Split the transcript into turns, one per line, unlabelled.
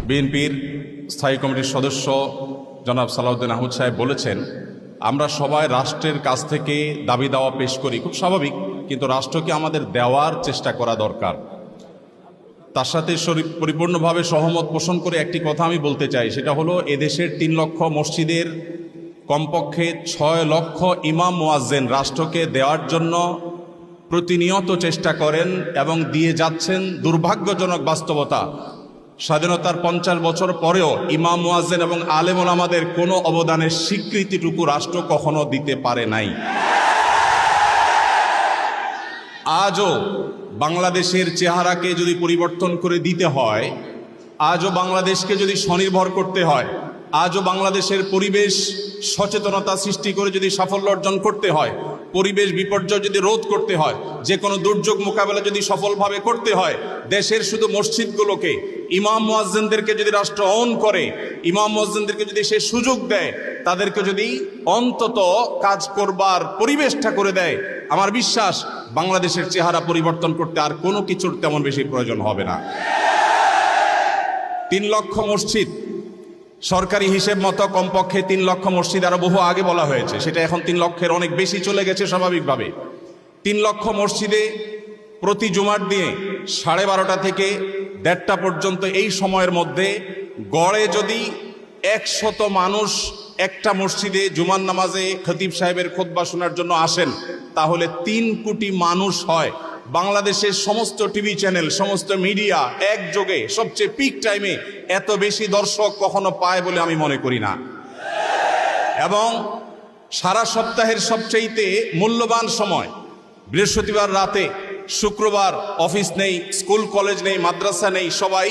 বিএনপির স্থায়ী কমিটির সদস্য জনাব সালাউদ্দিন আহমদ সাহেব বলেছেন, আমরা সবাই রাষ্ট্রের কাছ থেকে দাবি দাওয়া পেশ করি, খুব স্বাভাবিক, কিন্তু রাষ্ট্রকে আমাদের দেওয়ার চেষ্টা করা দরকার। তার সাথে পরিপূর্ণভাবে সহমত পোষণ করে একটি কথা আমি বলতে চাই, সেটা হলো এদেশের 3 লক্ষ মসজিদের কমপক্ষে 6 লক্ষ ইমাম মুয়াজ্জিন রাষ্ট্রকে দেওয়ার জন্য প্রতিনিয়ত চেষ্টা করেন এবং দিয়ে যাচ্ছেন। দুর্ভাগ্যজনক বাস্তবতা, স্বাধীনতার 50 বছর পরেও ইমাম মুয়াজ্জিন এবং আলেম ওলামাদের কোনো অবদানের স্বীকৃতিটুকু রাষ্ট্র কখনো দিতে পারে নাই। আজও বাংলাদেশের চেহারাকে যদি পরিবর্তন করে দিতে হয়, আজও বাংলাদেশকে যদি স্বনির্ভর করতে হয়, আজও বাংলাদেশের পরিবেশ সচেতনতা সৃষ্টি করে যদি সাফল্য অর্জন করতে হয়, পরিবেশ বিপর্যয় যদি রোধ করতে হয়, যে কোনো দুর্যোগ মোকাবেলা যদি সফলভাবে করতে হয়, দেশের শুধু মসজিদগুলোকে ইমাম মুয়াজ্জিনদেরকে যদি রাষ্ট্র অন করে, ইমাম মুয়াজ্জিনদেরকে যদি সে সুযোগ দেয়, তাদেরকে যদি অন্তত কাজ করবার পরিবেশটা করে দেয়, আমার বিশ্বাস বাংলাদেশের চেহারা পরিবর্তন করতে আর কোনো কিছুর তেমন বেশি প্রয়োজন হবে না। 3 লক্ষ মসজিদ সরকারি হিসেব মতো কমপক্ষে 3 লক্ষ মসজিদ, আরো বহু আগে বলা হয়েছে, সেটা এখন 3 লক্ষের অনেক বেশি চলে গেছে স্বাভাবিকভাবে। 3 লক্ষ মসজিদে প্রতি জুমার দিনে 12:30 থেকে 1:30 পর্যন্ত এই সময়ের মধ্যে গড়ে যদি 100 মানুষ একটা মসজিদে জুমার নামাজে খতিব সাহেবের খুতবা শোনার জন্য আসেন, তাহলে 3 কোটি মানুষ হয়। বাংলাদেশের সমস্ত টিভি চ্যানেল, সমস্ত মিডিয়া একযোগে সবচেয়ে পিক টাইমে এত বেশি দর্শক কখনো পায় বলে আমি মনে করি না। এবং সারা সপ্তাহের সবচেয়েতে মূল্যবান সময় বৃহস্পতিবার রাতে, শুক্রবার অফিস নেই, স্কুল কলেজ নেই, মাদ্রাসা নেই, সবাই